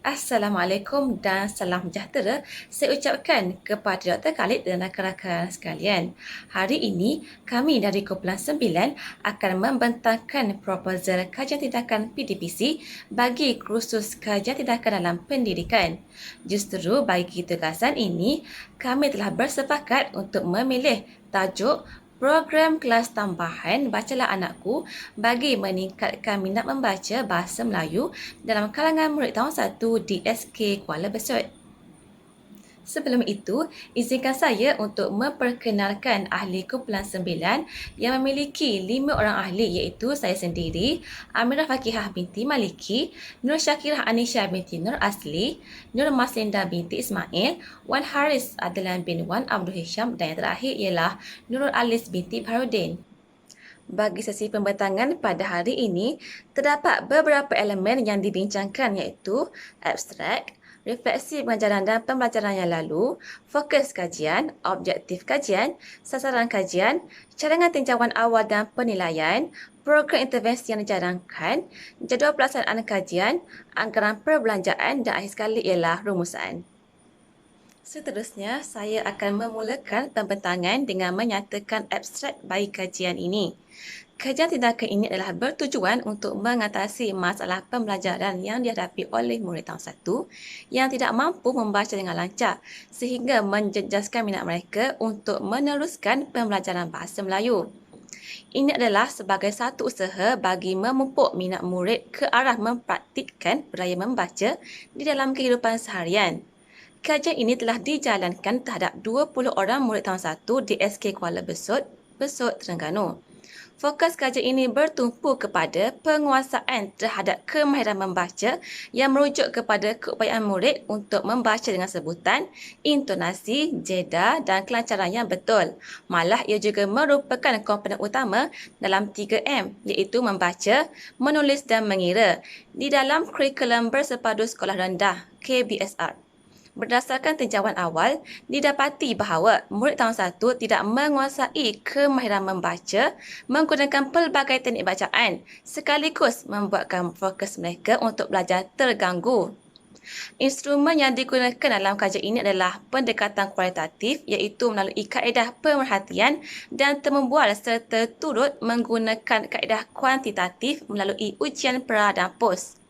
Assalamualaikum dan salam sejahtera saya ucapkan kepada Dr. Khalid dan rakan-rakan sekalian. Hari ini, kami dari Kumpulan 9 akan membentangkan proposal kajian tindakan PDPC bagi kursus kajian tindakan dalam pendidikan. Justru bagi tugasan ini, kami telah bersepakat untuk memilih tajuk Program kelas tambahan Bacalah Anakku bagi meningkatkan minat membaca bahasa Melayu dalam kalangan murid tahun 1 di SK Kuala Besut. Sebelum itu, izinkan saya untuk memperkenalkan ahli kumpulan 9 yang memiliki 5 orang ahli iaitu saya sendiri, Amirah Fakihah binti Maliki, Nur Syakirah Anisha binti Nur Asli, Nur Maslinda binti Ismail, Wan Haris Adlan bin Wan Abdul Hisham dan yang terakhir ialah Nurul Alis binti Baharudin. Bagi sesi pembentangan pada hari ini, terdapat beberapa elemen yang dibincangkan iaitu abstrak, refleksi pengajaran dan pembelajaran yang lalu, fokus kajian, objektif kajian, sasaran kajian, cadangan tinjauan awal dan penilaian, program intervensi yang dijalankan, jadual pelaksanaan kajian, anggaran perbelanjaan dan akhir sekali ialah rumusan. Seterusnya, saya akan memulakan pembentangan dengan menyatakan abstrak bagi kajian ini. Kajian tindakan ini adalah bertujuan untuk mengatasi masalah pembelajaran yang dihadapi oleh murid tahun 1 yang tidak mampu membaca dengan lancar sehingga menjejaskan minat mereka untuk meneruskan pembelajaran bahasa Melayu. Ini adalah sebagai satu usaha bagi memupuk minat murid ke arah mempraktikkan budaya membaca di dalam kehidupan seharian. Kajian ini telah dijalankan terhadap 20 orang murid tahun 1 di SK Kuala Besut, Terengganu. Fokus kajian ini bertumpu kepada penguasaan terhadap kemahiran membaca yang merujuk kepada keupayaan murid untuk membaca dengan sebutan, intonasi, jeda dan kelancaran yang betul. Malah ia juga merupakan komponen utama dalam 3M iaitu membaca, menulis dan mengira di dalam kurikulum bersepadu sekolah rendah KBSR. Berdasarkan tinjauan awal, didapati bahawa murid tahun 1 tidak menguasai kemahiran membaca menggunakan pelbagai teknik bacaan sekaligus membuatkan fokus mereka untuk belajar terganggu. Instrumen yang digunakan dalam kajian ini adalah pendekatan kualitatif iaitu melalui kaedah pemerhatian dan temembual serta turut menggunakan kaedah kuantitatif melalui ujian pra dan pos.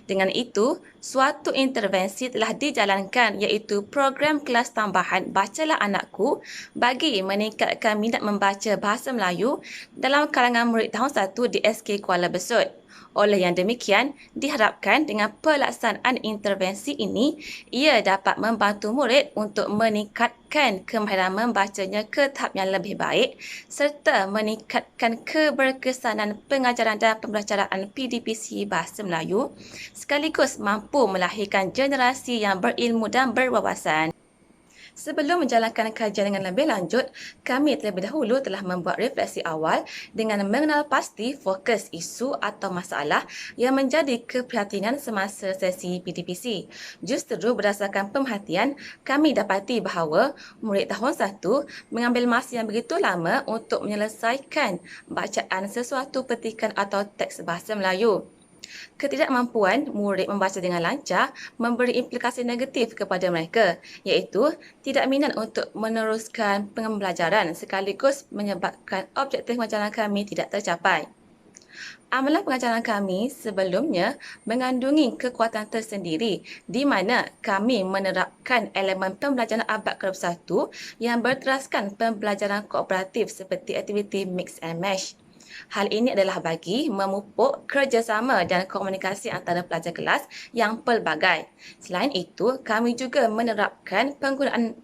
Dengan itu, suatu intervensi telah dijalankan iaitu program kelas tambahan Bacalah Anakku bagi meningkatkan minat membaca bahasa Melayu dalam kalangan murid tahun 1 di SK Kuala Besut. Oleh yang demikian, diharapkan dengan pelaksanaan intervensi ini, ia dapat membantu murid untuk meningkatkan kemahiran membacanya ke tahap yang lebih baik serta meningkatkan keberkesanan pengajaran dan pembelajaran PDPC Bahasa Melayu sekaligus mampu melahirkan generasi yang berilmu dan berwawasan. Sebelum menjalankan kajian dengan lebih lanjut, kami terlebih dahulu telah membuat refleksi awal dengan mengenal pasti fokus isu atau masalah yang menjadi keprihatinan semasa sesi PDPC. Justru berdasarkan pemerhatian, kami dapati bahawa murid tahun 1 mengambil masa yang begitu lama untuk menyelesaikan bacaan sesuatu petikan atau teks bahasa Melayu. Ketidakmampuan murid membaca dengan lancar memberi implikasi negatif kepada mereka, iaitu tidak minat untuk meneruskan pembelajaran sekaligus menyebabkan objektif pengajaran kami tidak tercapai. Amalan pengajaran kami sebelumnya mengandungi kekuatan tersendiri di mana kami menerapkan elemen pembelajaran abad ke-21 yang berteraskan pembelajaran kooperatif seperti aktiviti mix and match. Hal ini adalah bagi memupuk kerjasama dan komunikasi antara pelajar kelas yang pelbagai. Selain itu, kami juga menerapkan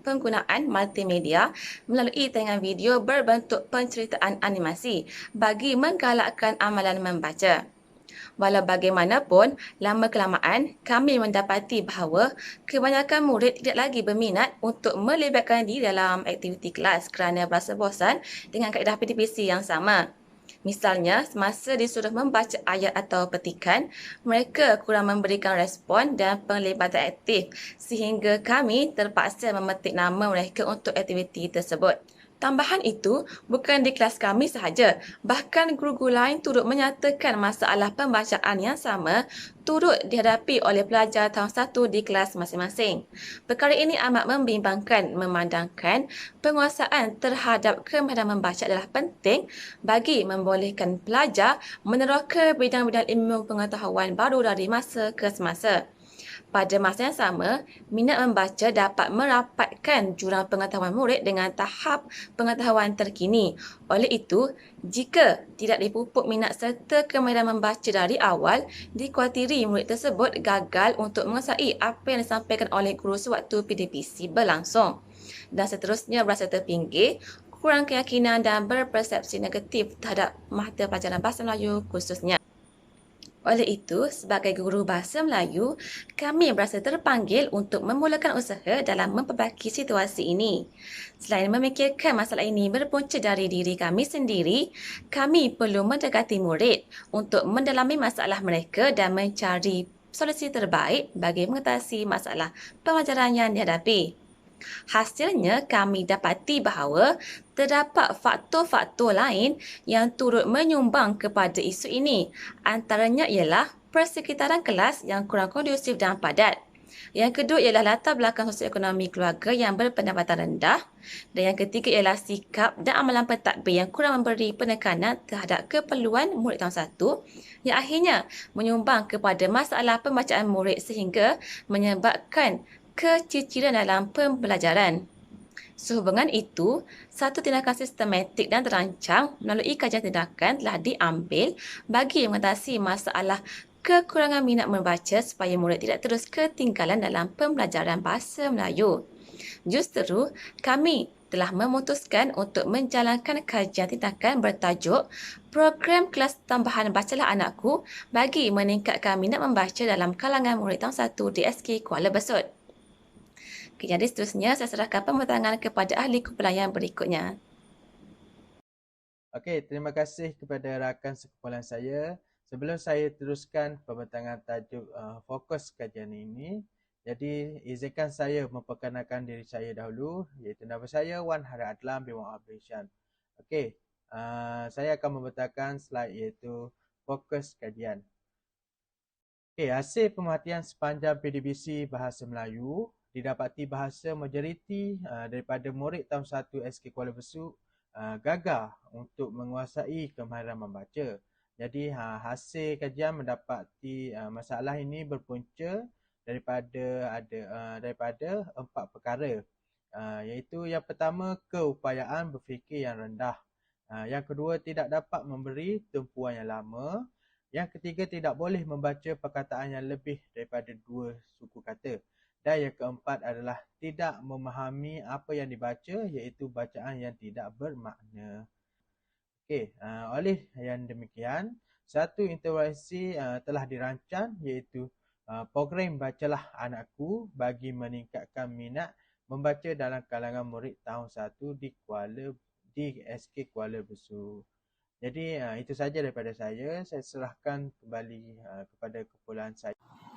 penggunaan multimedia melalui tayangan video berbentuk penceritaan animasi bagi menggalakkan amalan membaca. Walau bagaimanapun, lama-kelamaan kami mendapati bahawa kebanyakan murid tidak lagi berminat untuk melibatkan diri dalam aktiviti kelas kerana berasa bosan dengan kaedah PDPC yang sama. Misalnya, semasa disuruh membaca ayat atau petikan, mereka kurang memberikan respon dan penglibatan aktif sehingga kami terpaksa memetik nama mereka untuk aktiviti tersebut. Tambahan itu, bukan di kelas kami sahaja, bahkan guru-guru lain turut menyatakan masalah pembacaan yang sama turut dihadapi oleh pelajar tahun 1 di kelas masing-masing. Perkara ini amat membimbangkan memandangkan penguasaan terhadap kemahiran membaca adalah penting bagi membolehkan pelajar meneroka bidang-bidang ilmu pengetahuan baru dari masa ke semasa. Pada masa yang sama, minat membaca dapat merapatkan jurang pengetahuan murid dengan tahap pengetahuan terkini. Oleh itu, jika tidak dipupuk minat serta kemahiran membaca dari awal, dikuatiri murid tersebut gagal untuk menguasai apa yang disampaikan oleh guru sewaktu PDPC berlangsung. Dan seterusnya berasa terpinggir, kurang keyakinan dan berpersepsi negatif terhadap mata pelajaran Bahasa Melayu khususnya. Oleh itu, sebagai guru Bahasa Melayu, kami berasa terpanggil untuk memulakan usaha dalam memperbaiki situasi ini. Selain memikirkan masalah ini berpunca dari diri kami sendiri, kami perlu mendekati murid untuk mendalami masalah mereka dan mencari solusi terbaik bagi mengatasi masalah pembelajaran yang dihadapi. Hasilnya, kami dapati bahawa terdapat faktor-faktor lain yang turut menyumbang kepada isu ini. Antaranya ialah persekitaran kelas yang kurang kondusif dan padat. Yang kedua ialah latar belakang sosioekonomi keluarga yang berpendapatan rendah. Dan yang ketiga ialah sikap dan amalan pentadbir yang kurang memberi penekanan terhadap keperluan murid tahun 1 yang akhirnya menyumbang kepada masalah pembacaan murid sehingga menyebabkan keciciran dalam pembelajaran. Sehubungan itu, satu tindakan sistematik dan terancang melalui kajian tindakan telah diambil bagi mengatasi masalah kekurangan minat membaca supaya murid tidak terus ketinggalan dalam pembelajaran Bahasa Melayu. Justeru, kami telah memutuskan untuk menjalankan kajian tindakan bertajuk Program Kelas Tambahan Bacalah Anakku bagi meningkatkan minat membaca dalam kalangan murid tahun 1 di SK Kuala Besut. Jadi seterusnya saya serahkan pembentangan kepada ahli kumpulan yang berikutnya. Okey, terima kasih kepada rakan sekumpulan saya. Sebelum saya teruskan pembentangan tajuk fokus kajian ini, jadi izinkan saya memperkenalkan diri saya dahulu, iaitu nama saya Wan Hari Adlan bin Muhammad Abdul. Okey, saya akan membentangkan slide iaitu fokus kajian. Okey, hasil pemerhatian sepanjang PDBC Bahasa Melayu didapati bahasa majoriti daripada murid tahun 1 SK Kuala Besut gagal untuk menguasai kemahiran membaca. Jadi hasil kajian mendapati masalah ini berpunca daripada 4 perkara. Iaitu yang pertama, keupayaan berfikir yang rendah. Yang kedua, tidak dapat memberi tumpuan yang lama. Yang ketiga, tidak boleh membaca perkataan yang lebih daripada 2 suku kata. Dan yang keempat adalah tidak memahami apa yang dibaca, iaitu bacaan yang tidak bermakna. Okey, oleh yang demikian, satu intervensi telah dirancang iaitu program Bacalah Anakku bagi meningkatkan minat membaca dalam kalangan murid tahun 1 di SK Kuala Besut. Jadi itu saja daripada saya. Saya serahkan kembali kepada kumpulan saya.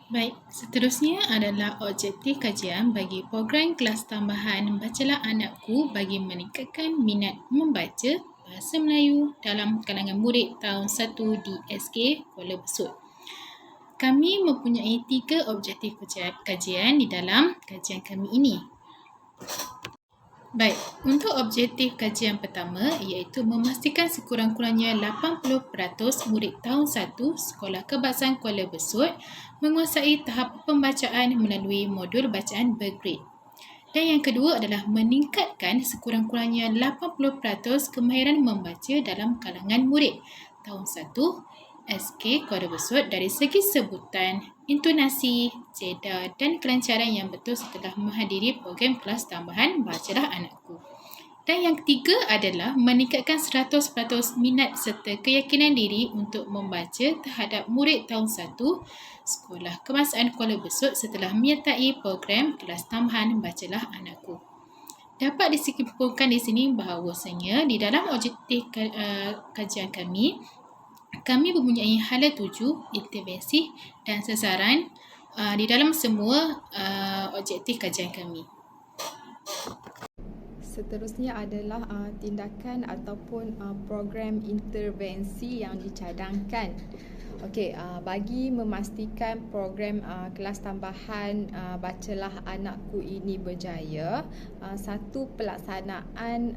Baik, seterusnya adalah objektif kajian bagi program kelas tambahan Bacalah Anakku bagi meningkatkan minat membaca Bahasa Melayu dalam kalangan murid tahun 1 di SK Kuala Besut. Kami mempunyai 3 objektif kajian di dalam kajian kami ini. Baik, untuk objektif kajian pertama iaitu memastikan sekurang-kurangnya 80% murid tahun 1 Sekolah Kebangsaan Kuala Besut menguasai tahap pembacaan melalui modul bacaan bergrade. Dan yang kedua adalah meningkatkan sekurang-kurangnya 80% kemahiran membaca dalam kalangan murid tahun 1 SK Kuala Besut dari segi sebutan, intonasi, jeda dan kelancaran yang betul setelah menghadiri program kelas tambahan Bacalah Anakku. Dan yang ketiga adalah meningkatkan 100% minat serta keyakinan diri untuk membaca terhadap murid tahun 1 Sekolah Kebangsaan Kuala Besut setelah menyertai program kelas tambahan Bacalah Anakku. Dapat disimpulkan di sini bahawasanya di dalam objektif kajian kami mempunyai hala tuju, intervensi dan sasaran di dalam semua objektif kajian kami. Seterusnya adalah tindakan ataupun program intervensi yang dicadangkan. Okey, bagi memastikan program kelas tambahan Bacalah Anakku ini berjaya, satu pelaksanaan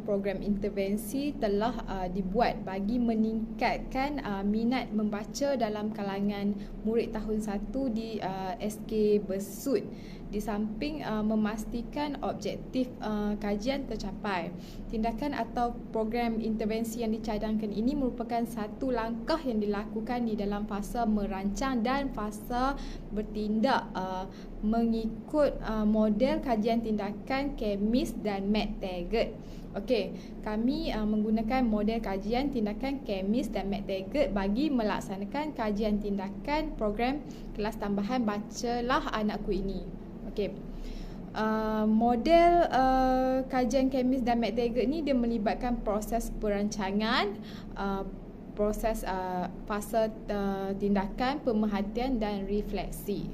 program intervensi telah dibuat bagi meningkatkan minat membaca dalam kalangan murid tahun 1 di SK Besut, di samping memastikan objektif kajian tercapai. Tindakan atau program intervensi yang dicadangkan ini merupakan satu langkah yang dilakukan di dalam fasa merancang dan fasa bertindak mengikut model kajian tindakan KMIS dan McTaggart. Okey, kami menggunakan model kajian tindakan KMIS dan McTaggart bagi melaksanakan kajian tindakan program kelas tambahan Bacalah Anakku ini. Okey. Model kajian KMIS dan McTaggart ni dia melibatkan proses perancangan, proses fasa tindakan, pemerhatian dan refleksi.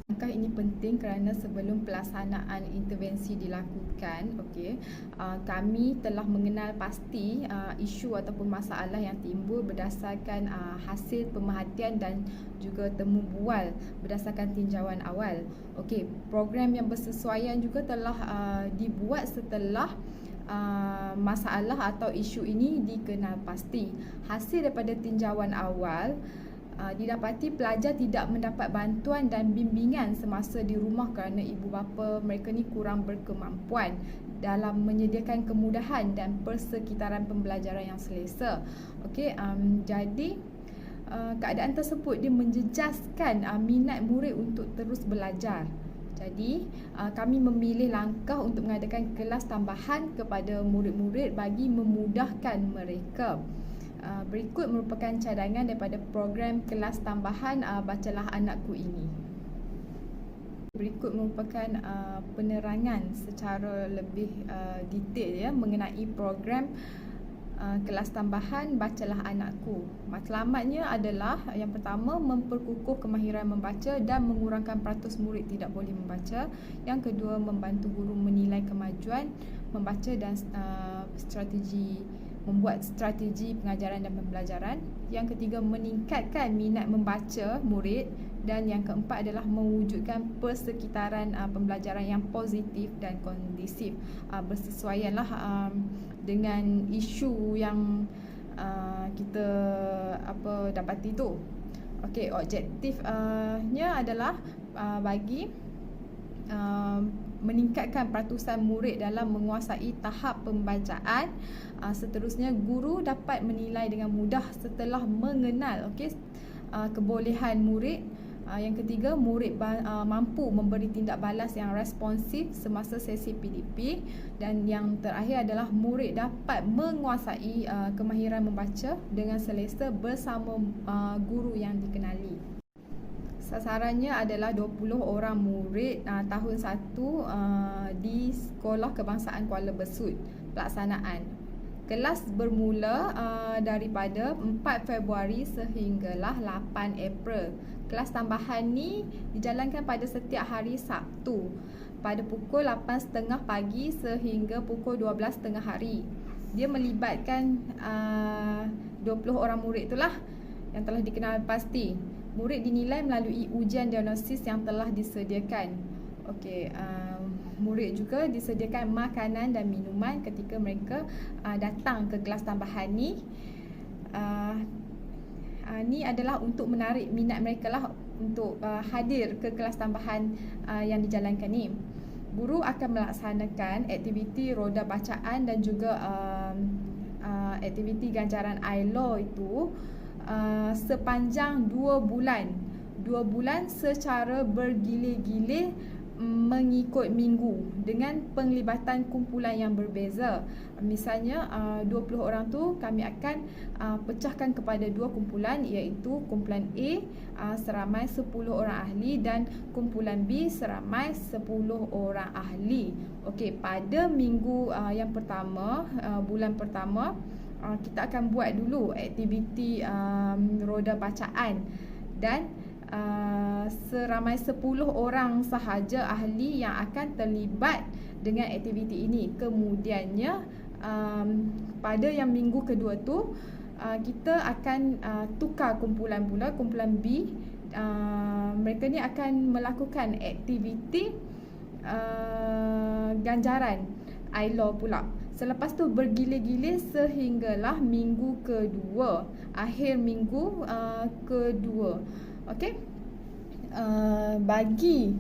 Langkah ini penting kerana sebelum pelaksanaan intervensi dilakukan, kami telah mengenal pasti isu ataupun masalah yang timbul berdasarkan hasil pemerhatian dan juga temu bual berdasarkan tinjauan awal. Program yang bersesuaian juga telah dibuat setelah masalah atau isu ini dikenal pasti. Hasil daripada tinjauan awal didapati pelajar tidak mendapat bantuan dan bimbingan semasa di rumah kerana ibu bapa mereka ni kurang berkemampuan dalam menyediakan kemudahan dan persekitaran pembelajaran yang selesa. Jadi keadaan tersebut dia menjejaskan minat murid untuk terus belajar. Jadi kami memilih langkah untuk mengadakan kelas tambahan kepada murid-murid bagi memudahkan mereka. Berikut merupakan cadangan daripada program kelas tambahan Bacalah Anakku ini. Berikut merupakan penerangan secara lebih detail mengenai program kelas tambahan Bacalah Anakku. Matlamatnya adalah yang pertama, memperkukuh kemahiran membaca dan mengurangkan peratus murid tidak boleh membaca. Yang kedua, membantu guru menilai kemajuan membaca dan membuat strategi pengajaran dan pembelajaran. Yang ketiga, meningkatkan minat membaca murid. Dan yang keempat adalah mewujudkan persekitaran pembelajaran yang positif dan kondusif. Bersesuaianlah dengan isu yang kita dapati tu. Objektifnya adalah bagi meningkatkan peratusan murid dalam menguasai tahap pembacaan. Seterusnya, guru dapat menilai dengan mudah setelah mengenal kebolehan murid. Yang ketiga, murid mampu memberi tindak balas yang responsif semasa sesi PDP. Dan yang terakhir adalah murid dapat menguasai kemahiran membaca dengan selesa bersama guru yang dikenali. Sasarannya adalah 20 orang murid tahun 1 di Sekolah Kebangsaan Kuala Besut. Pelaksanaan kelas bermula daripada 4 Februari sehinggalah 8 April. Kelas tambahan ni dijalankan pada setiap hari Sabtu pada pukul 8.30 pagi sehingga pukul 12.30 hari. Dia melibatkan 20 orang murid itulah yang telah dikenal pasti. Murid dinilai melalui ujian diagnosis yang telah disediakan. Murid juga disediakan makanan dan minuman ketika mereka datang ke kelas tambahan ni. Ni adalah untuk menarik minat mereka lah untuk hadir ke kelas tambahan yang dijalankan ni. Guru akan melaksanakan aktiviti roda bacaan dan juga aktiviti ganjaran ILO itu sepanjang 2 bulan. 2 bulan secara bergilir-gilir mengikut minggu dengan penglibatan kumpulan yang berbeza. Misalnya 20 orang tu kami akan pecahkan kepada 2 kumpulan, iaitu kumpulan A seramai 10 orang ahli dan kumpulan B seramai 10 orang ahli. Pada minggu yang pertama, bulan pertama, kita akan buat dulu aktiviti roda bacaan dan seramai 10 orang sahaja ahli yang akan terlibat dengan aktiviti ini. Kemudiannya pada yang minggu kedua tu kita akan tukar kumpulan pula, kumpulan B. Mereka ni akan melakukan aktiviti ganjaran ILO pula. Selepas tu bergilir-gilir sehinggalah minggu kedua, akhir minggu kedua. Okey. Bagi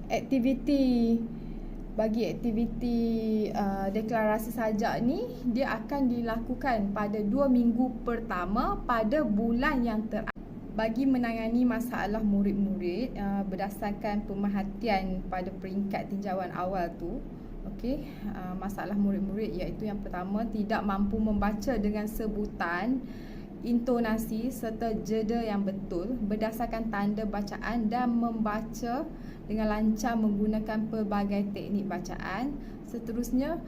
aktiviti deklarasi sajak ni, dia akan dilakukan pada 2 minggu pertama pada bulan yang terakhir. Bagi menangani masalah murid-murid berdasarkan pemerhatian pada peringkat tinjauan awal tu, okey, masalah murid-murid iaitu yang pertama, tidak mampu membaca dengan sebutan, intonasi serta jeda yang betul berdasarkan tanda bacaan dan membaca dengan lancar menggunakan pelbagai teknik bacaan. Seterusnya,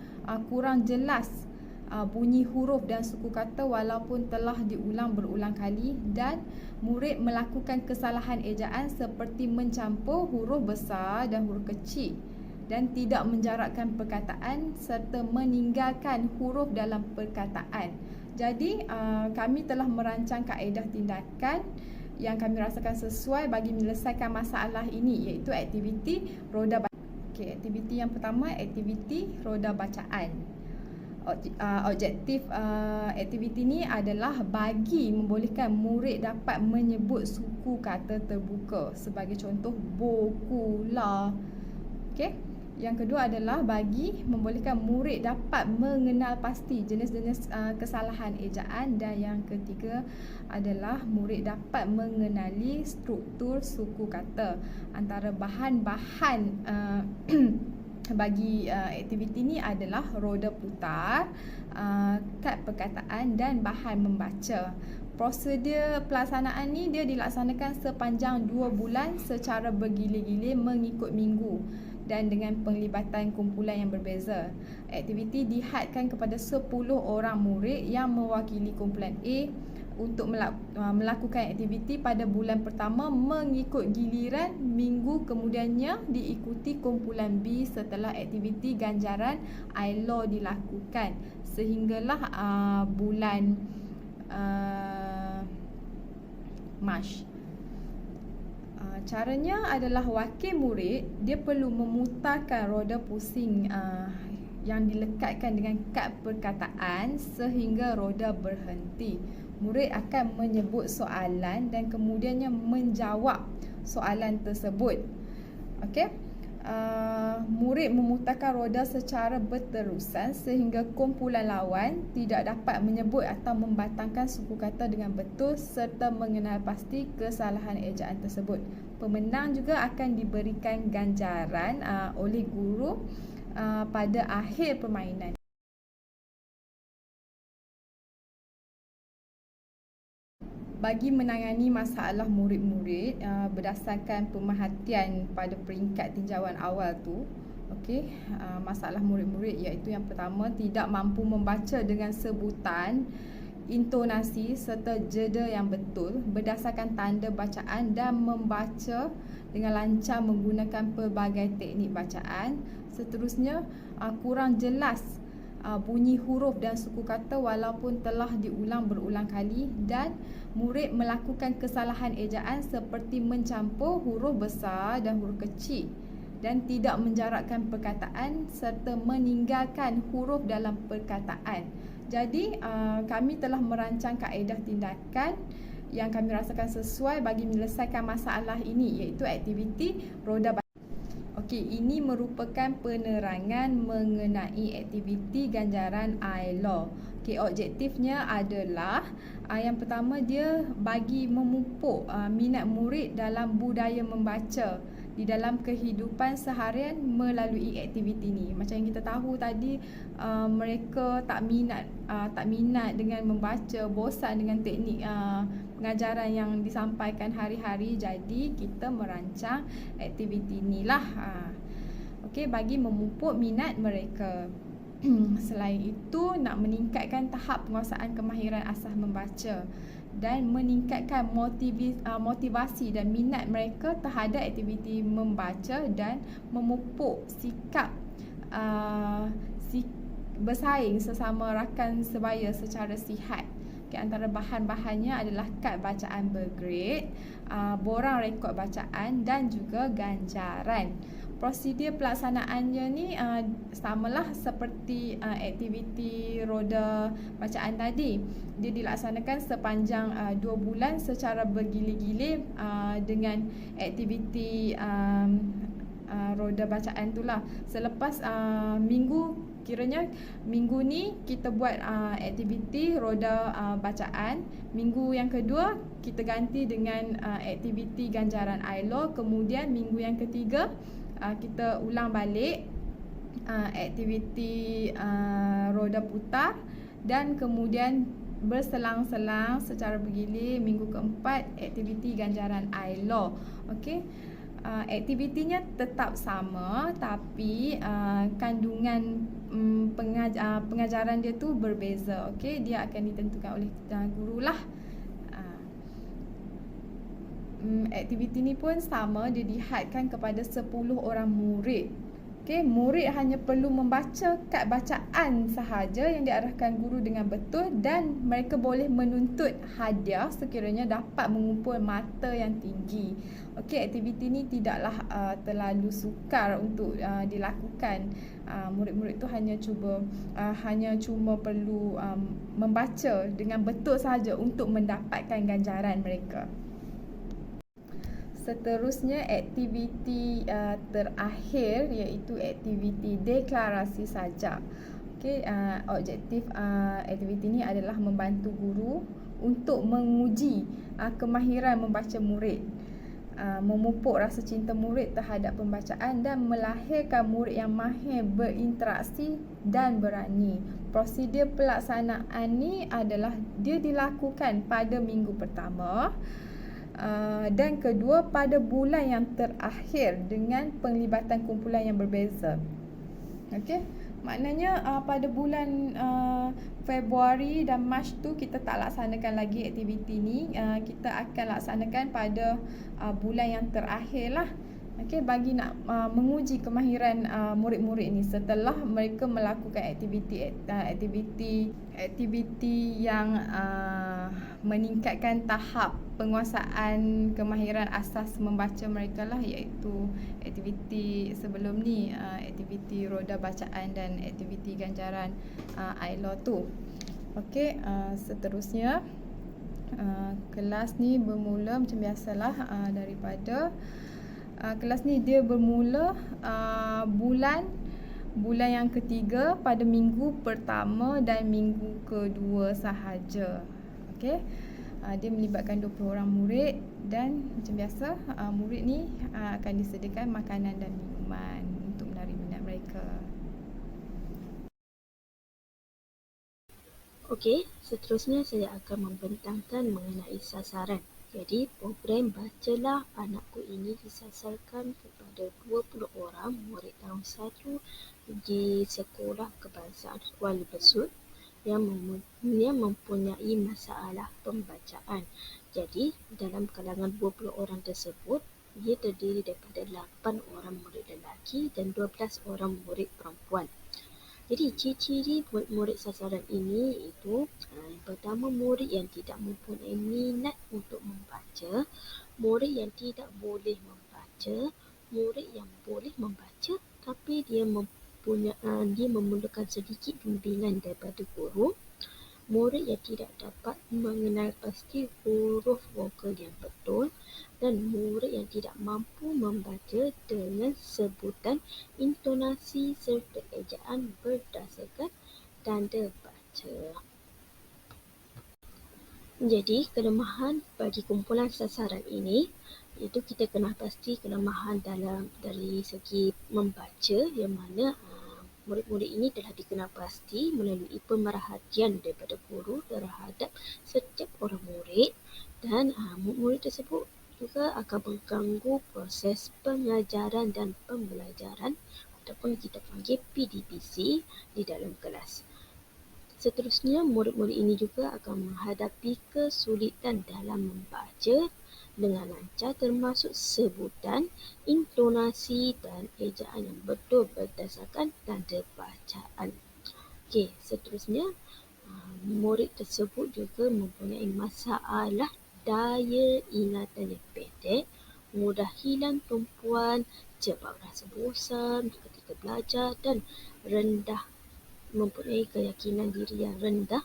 kurang jelas bunyi huruf dan suku kata walaupun telah diulang berulang kali, dan murid melakukan kesalahan ejaan seperti mencampur huruf besar dan huruf kecil dan tidak menjarakkan perkataan serta meninggalkan huruf dalam perkataan. Jadi kami telah merancang kaedah tindakan yang kami rasakan sesuai bagi menyelesaikan masalah ini, iaitu aktiviti roda bacaan. Okey, aktiviti yang pertama, aktiviti roda bacaan. Objektif aktiviti ini adalah bagi membolehkan murid dapat menyebut suku kata terbuka, sebagai contoh boku, la. Okey. Yang kedua adalah bagi membolehkan murid dapat mengenal pasti jenis-jenis kesalahan ejaan, dan yang ketiga adalah murid dapat mengenali struktur suku kata. Antara bahan-bahan bagi aktiviti ini adalah roda putar, kad perkataan dan bahan membaca. Prosedur pelaksanaan ni dia dilaksanakan sepanjang 2 bulan secara bergilir-gilir mengikut minggu dan dengan penglibatan kumpulan yang berbeza. Aktiviti dihadkan kepada 10 orang murid yang mewakili kumpulan A untuk melakukan aktiviti pada bulan pertama mengikut giliran. Minggu kemudiannya diikuti kumpulan B setelah aktiviti ganjaran ILO dilakukan sehinggalah bulan Mac. Caranya adalah wakil murid dia perlu memutarkan roda pusing yang dilekatkan dengan kad perkataan sehingga roda berhenti. Murid akan menyebut soalan dan kemudiannya menjawab soalan tersebut. Okey. Murid memutarkan roda secara berterusan sehingga kumpulan lawan tidak dapat menyebut atau membatangkan suku kata dengan betul serta mengenal pasti kesalahan ejaan tersebut. Pemenang juga akan diberikan ganjaran oleh guru pada akhir permainan. Bagi menangani masalah murid-murid berdasarkan pemerhatian pada peringkat tinjauan awal tu, okey, masalah murid-murid iaitu yang pertama, tidak mampu membaca dengan sebutan, intonasi serta jeda yang betul berdasarkan tanda bacaan dan membaca dengan lancar menggunakan pelbagai teknik bacaan. Seterusnya, kurang jelas bunyi huruf dan suku kata walaupun telah diulang berulang kali, dan murid melakukan kesalahan ejaan seperti mencampur huruf besar dan huruf kecil dan tidak menjarakkan perkataan serta meninggalkan huruf dalam perkataan. Jadi kami telah merancang kaedah tindakan yang kami rasakan sesuai bagi menyelesaikan masalah ini, iaitu aktiviti roda bacaan. Okey, ini merupakan penerangan mengenai aktiviti ganjaran ILO. Okey, objektifnya adalah yang pertama, dia bagi memupuk minat murid dalam budaya membaca di dalam kehidupan seharian melalui aktiviti ni. Macam yang kita tahu tadi, mereka tak minat dengan membaca, bosan dengan teknik pengajaran yang disampaikan hari-hari. Jadi kita merancang aktiviti inilah okey, bagi memupuk minat mereka. Selain itu, nak meningkatkan tahap penguasaan kemahiran asas membaca dan meningkatkan motivasi dan minat mereka terhadap aktiviti membaca dan memupuk sikap bersaing sesama rakan sebaya secara sihat. Antara bahan-bahannya adalah kad bacaan bergrade, borang rekod bacaan dan juga ganjaran. Prosedur pelaksanaannya ni samalah seperti aktiviti roda bacaan tadi. Dia dilaksanakan sepanjang 2 bulan secara bergilir-gilir dengan aktiviti roda bacaan itulah. Selepas kiranya minggu ni kita buat aktiviti roda bacaan. Minggu yang kedua kita ganti dengan aktiviti ganjaran ILO. Kemudian minggu yang ketiga kita ulang balik aktiviti roda putar, dan kemudian berselang-selang secara bergilir minggu keempat aktiviti ganjaran ILO. Okey. Aktivitinya tetap sama, tapi kandungan pengajaran dia tu berbeza. Okey, dia akan ditentukan oleh guru lah. Aktiviti ni pun sama, dia dihadkan kepada 10 orang murid. Okey, murid hanya perlu membaca kad bacaan sahaja yang diarahkan guru dengan betul, dan mereka boleh menuntut hadiah sekiranya dapat mengumpul mata yang tinggi. Okey, aktiviti ni tidaklah terlalu sukar untuk dilakukan. Murid-murid tu hanya cuma perlu membaca dengan betul sahaja untuk mendapatkan ganjaran mereka. Seterusnya aktiviti terakhir iaitu aktiviti deklarasi sajak. Okey, objektif aktiviti ini adalah membantu guru untuk menguji kemahiran membaca murid, memupuk rasa cinta murid terhadap pembacaan dan melahirkan murid yang mahir berinteraksi dan berani. Prosedur pelaksanaan ni adalah dia dilakukan pada minggu pertama dan kedua pada bulan yang terakhir dengan penglibatan kumpulan yang berbeza. Okey, maknanya pada bulan Februari dan Mac tu kita tak laksanakan lagi aktiviti ni. Kita akan laksanakan pada bulan yang terakhir lah. Okey, bagi nak menguji kemahiran murid-murid ni setelah mereka melakukan aktiviti yang meningkatkan tahap penguasaan kemahiran asas membaca mereka lah, iaitu aktiviti sebelum ni, aktiviti roda bacaan dan aktiviti ganjaran ILO tu. Okey, seterusnya kelas ni bermula macam biasalah daripada kelas ni dia bermula bulan yang ketiga pada minggu pertama dan minggu kedua sahaja. Okey. Dia melibatkan 20 orang murid, dan macam biasa murid ni akan disediakan makanan dan minuman untuk menarik minat mereka. Okey, seterusnya saya akan membentangkan mengenai sasaran. Jadi, program Bacalah Anakku ini disasarkan kepada 20 orang murid tahun 1 di Sekolah Kebangsaan Kuala Besut yang mempunyai masalah pembacaan. Jadi, dalam kalangan 20 orang tersebut, ia terdiri daripada 8 orang murid lelaki dan 12 orang murid perempuan. Jadi, ciri-ciri murid sasaran ini itu yang pertama, murid yang tidak mempunyai minat untuk membaca, murid yang tidak boleh membaca, murid yang boleh membaca tapi dia memerlukan sedikit bimbingan daripada guru, murid yang tidak dapat mengenal pasti huruf vokal yang betul, dan murid yang tidak mampu membaca dengan sebutan, intonasi serta ejaan berdasarkan tanda baca. Jadi, kelemahan bagi kumpulan sasaran ini iaitu kita kena pasti kelemahan dari segi membaca, yang mana murid-murid ini telah dikenal pasti melalui pemerhatian daripada guru terhadap setiap orang murid, dan murid tersebut juga akan mengganggu proses pengajaran dan pembelajaran ataupun kita panggil PDPC di dalam kelas. Seterusnya, murid-murid ini juga akan menghadapi kesulitan dalam membaca dengan lancar termasuk sebutan, intonasi dan ejaan yang betul berdasarkan tanda bacaan. Okey, seterusnya, murid tersebut juga mempunyai masalah daya ingatan yang pendek, mudah hilang tumpuan, cepat rasa bosan ketika belajar dan mempunyai keyakinan diri yang rendah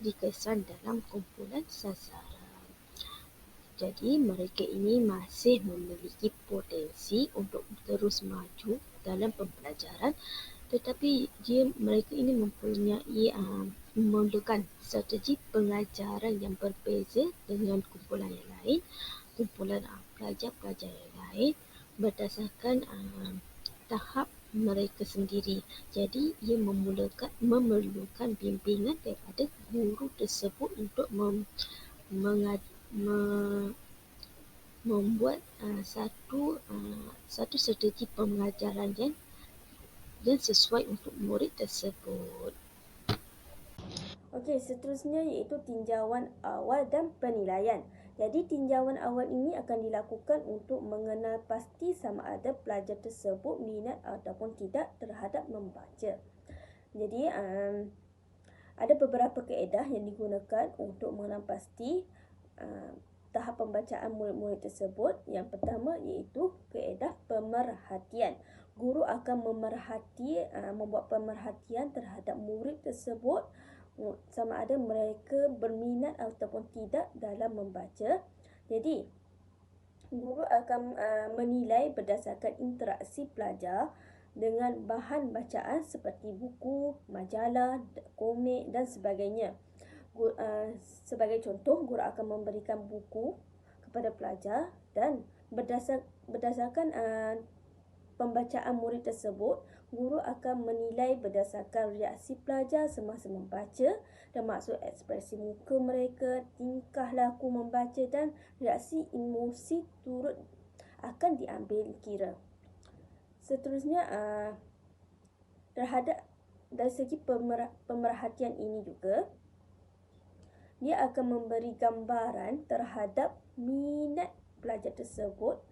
dikesan dalam kumpulan sasaran. Jadi mereka ini masih memiliki potensi untuk terus maju dalam pembelajaran, tetapi mereka ini memerlukan strategi pengajaran yang berbeza dengan kumpulan yang lain, kumpulan pelajar-pelajar yang lain berdasarkan tahap mereka sendiri. Jadi ia memerlukan bimbingan daripada guru tersebut untuk membuat satu strategi pengajaran yang sesuai untuk murid tersebut. Okey, seterusnya iaitu tinjauan awal dan penilaian. Jadi tinjauan awal ini akan dilakukan untuk mengenal pasti sama ada pelajar tersebut minat ataupun tidak terhadap membaca. Jadi ada beberapa kaedah yang digunakan untuk mengenal pasti tahap pembacaan murid-murid tersebut. Yang pertama iaitu kaedah pemerhatian. Guru akan membuat pemerhatian terhadap murid tersebut sama ada mereka berminat ataupun tidak dalam membaca. Jadi, guru akan menilai berdasarkan interaksi pelajar dengan bahan bacaan seperti buku, majalah, komik dan sebagainya. Sebagai contoh, guru akan memberikan buku kepada pelajar dan berdasarkan pembacaan murid tersebut, guru akan menilai berdasarkan reaksi pelajar semasa membaca, termasuk ekspresi muka mereka, tingkah laku membaca dan reaksi emosi turut akan diambil kira. Seterusnya, dari segi pemerhatian ini juga, dia akan memberi gambaran terhadap minat pelajar tersebut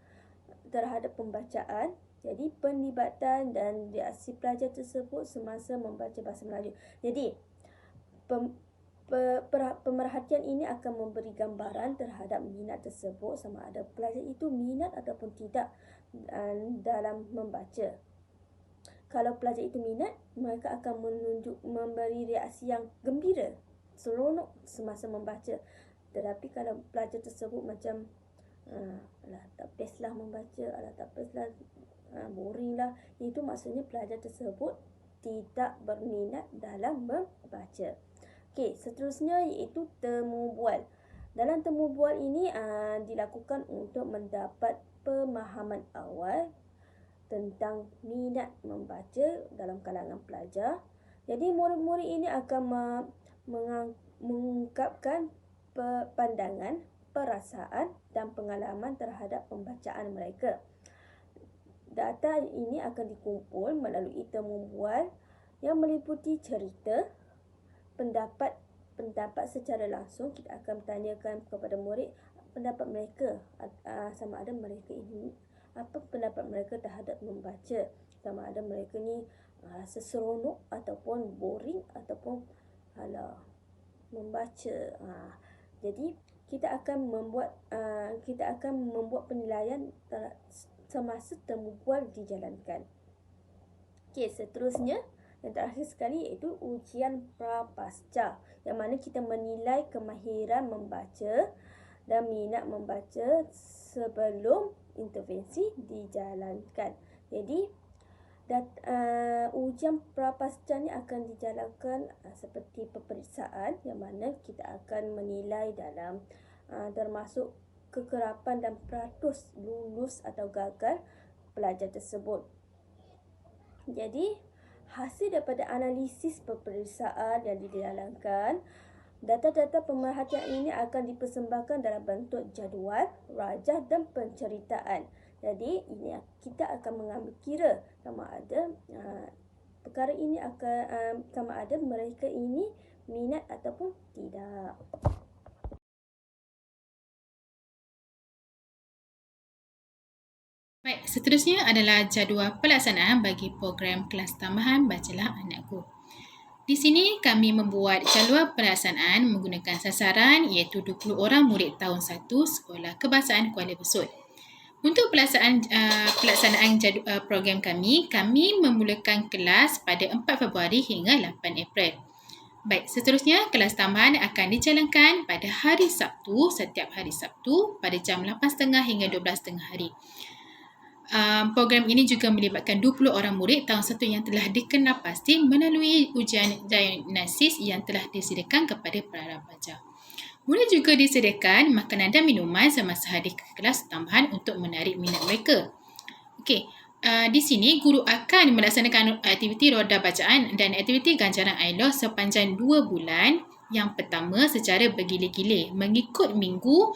terhadap pembacaan. Jadi penlibatan dan reaksi pelajar tersebut semasa membaca bahasa Melayu. Jadi pemerhatian ini akan memberi gambaran terhadap minat tersebut sama ada pelajar itu minat ataupun tidak dalam membaca. Kalau pelajar itu minat, mereka akan memberi reaksi yang gembira, seronok semasa membaca. Tetapi kalau pelajar tersebut macam alah tak best lah membaca, alah tak best lah, boring lah, itu maksudnya pelajar tersebut tidak berminat dalam membaca. Okey, seterusnya iaitu temu bual. Dalam temu bual ini dilakukan untuk mendapat pemahaman awal tentang minat membaca dalam kalangan pelajar. Jadi murid-murid ini akan mengungkapkan pandangan, perasaan dan pengalaman terhadap pembacaan mereka. Data ini akan dikumpul melalui temu bual yang meliputi cerita, pendapat secara langsung. Kita akan bertanyakan kepada murid pendapat mereka, sama ada mereka ini apa pendapat mereka terhadap membaca, sama ada mereka ni rasa seronok ataupun boring ataupun membaca. Jadi kita akan membuat penilaian semasa temu bual dijalankan. Okey, seterusnya yang terakhir sekali iaitu ujian prapasca, yang mana kita menilai kemahiran membaca dan minat membaca sebelum intervensi dijalankan. Jadi ujian prapasca ni akan dijalankan seperti peperiksaan, yang mana kita akan menilai dalam termasuk kekerapan dan peratus lulus atau gagal pelajar tersebut. Jadi hasil daripada analisis peperiksaan yang dijalankan, data-data pemerhatian ini akan dipersembahkan dalam bentuk jadual, rajah dan penceritaan. Jadi ini kita akan mengambil kira sama ada perkara ini sama ada mereka ini minat ataupun tidak. Baik, seterusnya adalah jadual pelaksanaan bagi program kelas tambahan Bacalah Anakku. Di sini kami membuat jadual pelaksanaan menggunakan sasaran iaitu 20 orang murid tahun 1 Sekolah Kebahasaan Kuala Besut. Untuk pelaksanaan program kami memulakan kelas pada 4 Februari hingga 8 April. Baik, seterusnya kelas tambahan akan dijalankan pada hari Sabtu, setiap hari Sabtu pada jam 8.30 hingga 12.30 hari. Program ini juga melibatkan 20 orang murid tahun 1 yang telah dikenal pasti melalui ujian diagnosis yang telah disediakan kepada para pelajar. Boleh juga disediakan makanan dan minuman semasa hadir ke kelas tambahan untuk menarik minat mereka. Okey, di sini guru akan melaksanakan aktiviti roda bacaan dan aktiviti ganjaran ILO sepanjang 2 bulan. Yang pertama secara bergila-gila mengikut minggu,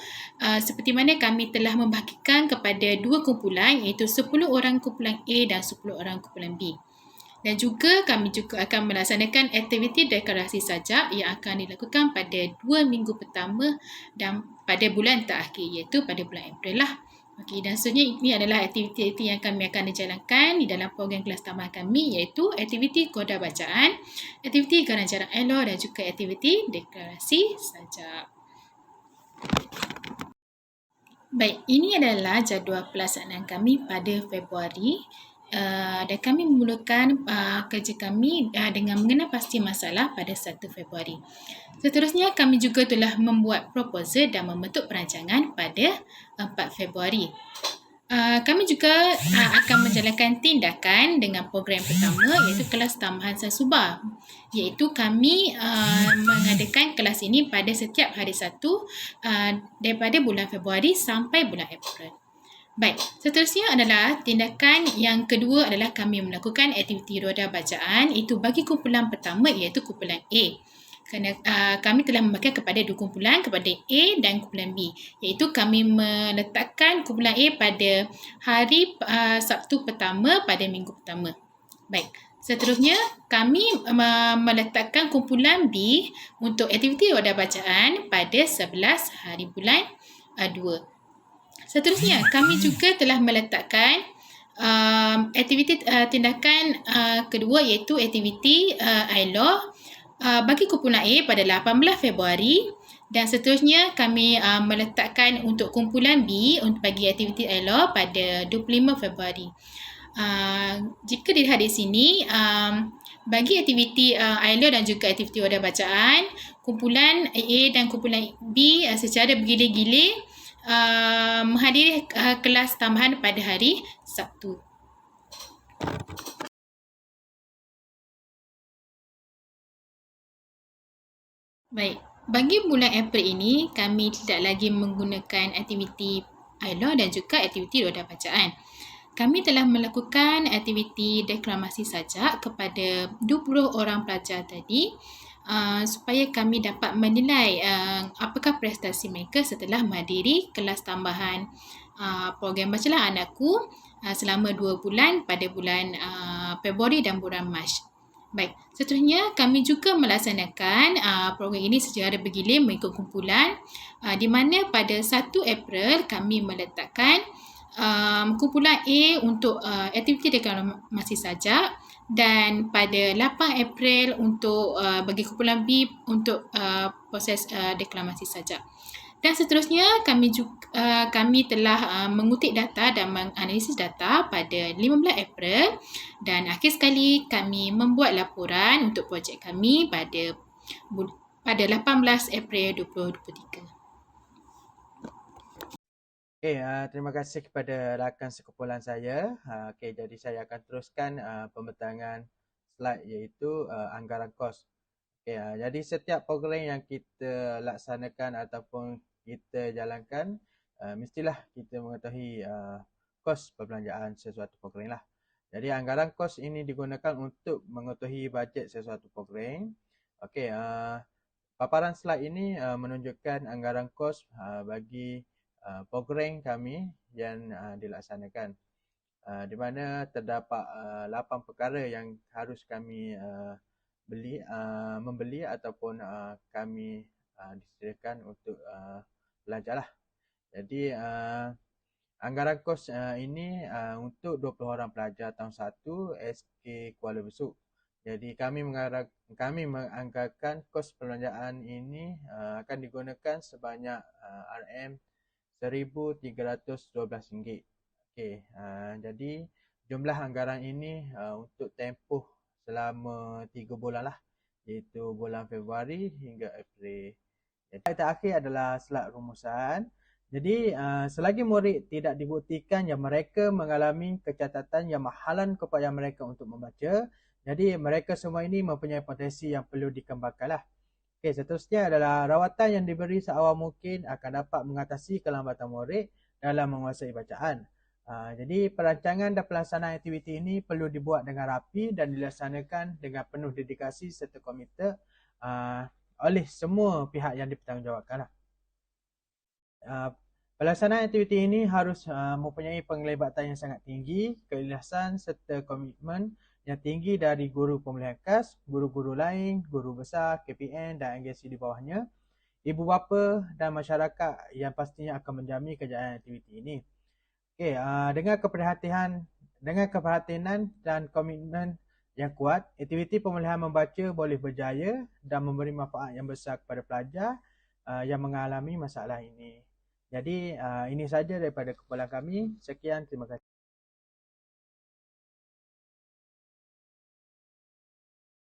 seperti mana kami telah membahagikan kepada 2 kumpulan iaitu 10 orang kumpulan A dan 10 orang kumpulan B. Dan juga kami juga akan melaksanakan aktiviti deklarasi sajak yang akan dilakukan pada 2 minggu pertama dan pada bulan terakhir iaitu pada bulan April lah. Okey, dan seterusnya ini adalah aktiviti yang kami akan dijalankan di dalam program kelas tambahan kami iaitu aktiviti koda bacaan, aktiviti ganjaran ILO dan juga aktiviti deklarasi sajak. Baik, ini adalah jadual pelaksanaan kami pada Februari. Dan kami memulakan kerja kami dengan mengenal pasti masalah pada 1 Februari. Seterusnya, kami juga telah membuat proposal dan membentuk perancangan pada 4 Februari. Kami juga akan menjalankan tindakan dengan program pertama iaitu kelas tambahan Sasuba. Iaitu kami mengadakan kelas ini pada setiap hari Sabtu daripada bulan Februari sampai bulan April. Baik, seterusnya adalah tindakan yang kedua adalah kami melakukan aktiviti roda bacaan itu bagi kumpulan pertama iaitu kumpulan A. Kerana kami telah membagi kepada 2 kumpulan, kepada A dan kumpulan B. Iaitu kami meletakkan kumpulan A pada hari Sabtu pertama pada minggu pertama. Baik, seterusnya kami meletakkan kumpulan B untuk aktiviti roda bacaan pada 11 hari bulan 2. Seterusnya, kami juga telah meletakkan aktiviti tindakan kedua iaitu aktiviti ILO bagi kumpulan A pada 18 Februari dan seterusnya kami meletakkan untuk kumpulan B untuk bagi aktiviti ILO pada 25 Februari. Jika dilihat di sini, bagi aktiviti ILO dan juga aktiviti roda bacaan, kumpulan A dan kumpulan B secara bergila-gila menghadiri kelas tambahan pada hari Sabtu. Baik, bagi bulan April ini kami tidak lagi menggunakan aktiviti ILO dan juga aktiviti roda bacaan. Kami telah melakukan aktiviti deklamasi sajak kepada 20 orang pelajar tadi supaya kami dapat menilai apakah prestasi mereka setelah menghadiri kelas tambahan program Bacalah Anakku selama 2 bulan pada bulan Februari dan bulan Mac. Baik, seterusnya kami juga melaksanakan program ini secara bergilir mengikut kumpulan di mana pada 1 April kami meletakkan kumpulan A untuk aktiviti deklamasi sajak dan pada 8 April untuk bagi kumpulan B untuk proses deklamasi sajak. Dan seterusnya kami telah mengutip data dan menganalisis data pada 15 April dan akhir sekali kami membuat laporan untuk projek kami pada 18 April 2023. Okey, terima kasih kepada rakan sekumpulan saya. Okey, jadi saya akan teruskan pembentangan slide iaitu anggaran kos. Okey, jadi setiap program yang kita laksanakan ataupun kita jalankan, mestilah kita mengetahui kos perbelanjaan sesuatu program lah. Jadi anggaran kos ini digunakan untuk mengetahui bajet sesuatu program. Okey, paparan slide ini menunjukkan anggaran kos bagi program kami yang dilaksanakan, di mana terdapat 8 perkara yang harus kami membeli ataupun kami disediakan untuk belajar lah. Jadi anggaran kos ini untuk 20 orang pelajar tahun 1 SK Kuala Besut. Jadi kami menganggarkan kos perbelanjaan ini akan digunakan sebanyak RM1,312. Okey, jadi jumlah anggaran ini untuk tempoh selama 3 bulan lah, iaitu bulan Februari hingga April. Yang terakhir adalah slide rumusan. Jadi selagi murid tidak dibuktikan yang mereka mengalami kecacatan yang menghalang keupayaan mereka untuk membaca, jadi mereka semua ini mempunyai potensi yang perlu dikembangkan lah. Okey, seterusnya adalah rawatan yang diberi seawal mungkin akan dapat mengatasi kelambatan murid dalam menguasai bacaan. Jadi perancangan dan pelaksanaan aktiviti ini perlu dibuat dengan rapi dan dilaksanakan dengan penuh dedikasi serta komited oleh semua pihak yang dipertanggungjawabkan. Pelaksanaan aktiviti ini harus mempunyai penglibatan yang sangat tinggi, keikhlasan serta komitmen yang tinggi dari guru pemulihan khas, guru-guru lain, guru besar, KPN dan agensi di bawahnya, ibu bapa dan masyarakat yang pastinya akan menjamin kejayaan aktiviti ini. Okey, dengan keperhatian dan komitmen yang kuat, aktiviti pemulihan membaca boleh berjaya dan memberi manfaat yang besar kepada pelajar yang mengalami masalah ini. Jadi ini saja daripada kumpulan kami. Sekian, terima kasih.